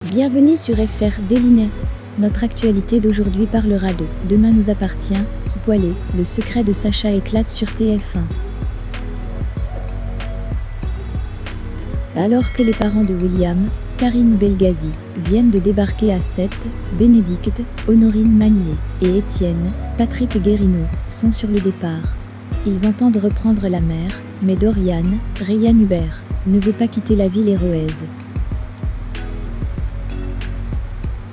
Bienvenue sur FR Délinet. Notre actualité d'aujourd'hui parlera de « Demain nous appartient », spoilé, le secret de Sacha éclate sur TF1. Alors que les parents de William, Karim Belghazi, viennent de débarquer à Sète, Bénédicte, Honorine Magnier et Étienne, Patrick Guérineau, sont sur le départ. Ils entendent reprendre la mer, mais Dorian, Ryan Hubert, ne veut pas quitter la ville héroïse.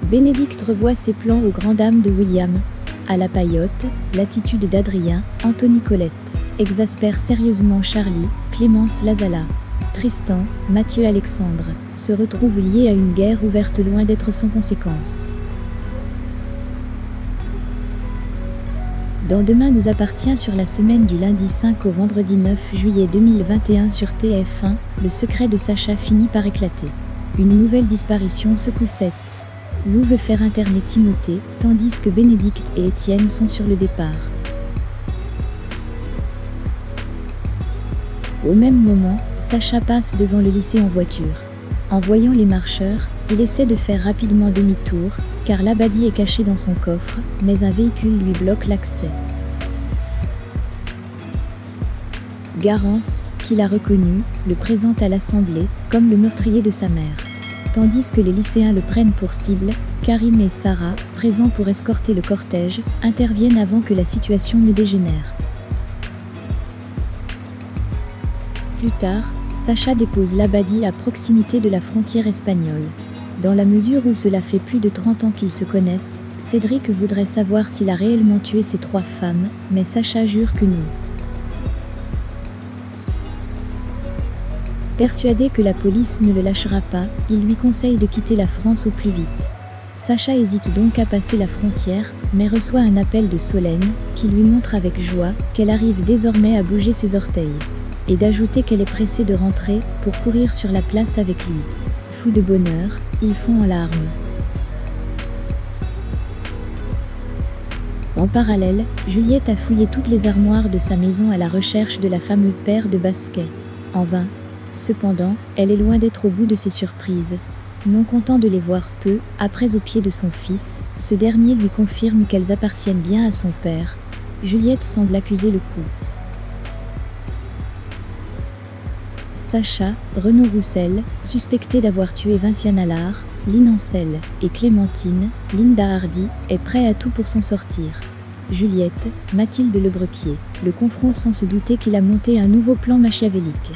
Bénédicte revoit ses plans aux grandes dames de William. À la paillote, l'attitude d'Adrien, Anthony Colette, exaspère sérieusement Charlie, Clémence Lazala. Tristan, Mathieu Alexandre, se retrouvent liés à une guerre ouverte loin d'être sans conséquence. Dans Demain nous appartient sur la semaine du lundi 5 au vendredi 9 juillet 2021 sur TF1, le secret de Sacha finit par éclater. Une nouvelle disparition secoue Sète. Lou veut faire interner Timothée, tandis que Bénédicte et Étienne sont sur le départ. Au même moment, Sacha passe devant le lycée en voiture. En voyant les marcheurs, il essaie de faire rapidement demi-tour, car l'Abadi est caché dans son coffre, mais un véhicule lui bloque l'accès. Garance, qui l'a reconnu, le présente à l'Assemblée, comme le meurtrier de sa mère. Tandis que les lycéens le prennent pour cible, Karim et Sarah, présents pour escorter le cortège, interviennent avant que la situation ne dégénère. Plus tard, Sacha dépose l'Abadi à proximité de la frontière espagnole. Dans la mesure où cela fait plus de 30 ans qu'ils se connaissent, Cédric voudrait savoir s'il a réellement tué ces 3 femmes, mais Sacha jure que non. Persuadé que la police ne le lâchera pas, il lui conseille de quitter la France au plus vite. Sacha hésite donc à passer la frontière, mais reçoit un appel de Solène, qui lui montre avec joie qu'elle arrive désormais à bouger ses orteils. Et d'ajouter qu'elle est pressée de rentrer pour courir sur la place avec lui. Fou de bonheur, ils fond en larmes. En parallèle, Juliette a fouillé toutes les armoires de sa maison à la recherche de la fameuse paire de baskets. En vain. Cependant, elle est loin d'être au bout de ses surprises. Non content de les voir peu, après aux pieds de son fils, ce dernier lui confirme qu'elles appartiennent bien à son père. Juliette semble accuser le coup. Sacha, Renaud Roussel, suspecté d'avoir tué Vinciane Allard, Lynn Ancel et Clémentine, Linda Hardy, est prêt à tout pour s'en sortir. Juliette, Mathilde Lebrequier, le confronte sans se douter qu'il a monté un nouveau plan machiavélique.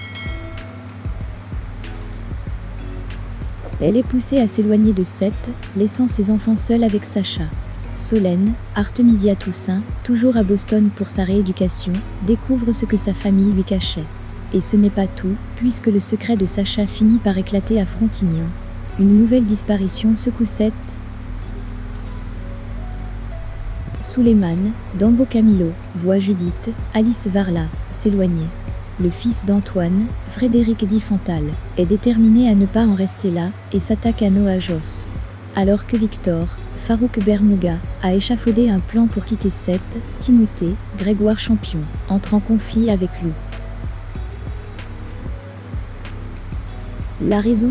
Elle est poussée à s'éloigner de Sète, laissant ses enfants seuls avec Sacha. Solène, Artemisia Toussaint, toujours à Boston pour sa rééducation, découvre ce que sa famille lui cachait. Et ce n'est pas tout, puisque le secret de Sacha finit par éclater à Frontignan. Une nouvelle disparition secoue Sète. Souleymane, Dambo Camilo, voit Judith, Alice Varla, s'éloigner. Le fils d'Antoine, Frédéric Di Fantal, est déterminé à ne pas en rester là et s'attaque à Noah Joss. Alors que Victor, Farouk Bermouga, a échafaudé un plan pour quitter Sète, Timothée, Grégoire Champion, entre en conflit avec Lou. La raison ?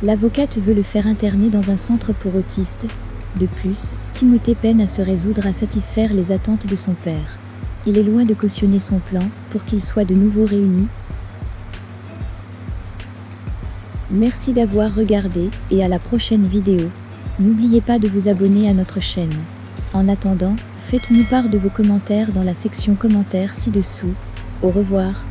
L'avocate veut le faire interner dans un centre pour autistes. De plus, Timothée peine à se résoudre à satisfaire les attentes de son père. Il est loin de cautionner son plan pour qu'ils soient de nouveau réunis. Merci d'avoir regardé et à la prochaine vidéo. N'oubliez pas de vous abonner à notre chaîne. En attendant, faites-nous part de vos commentaires dans la section commentaires ci-dessous. Au revoir.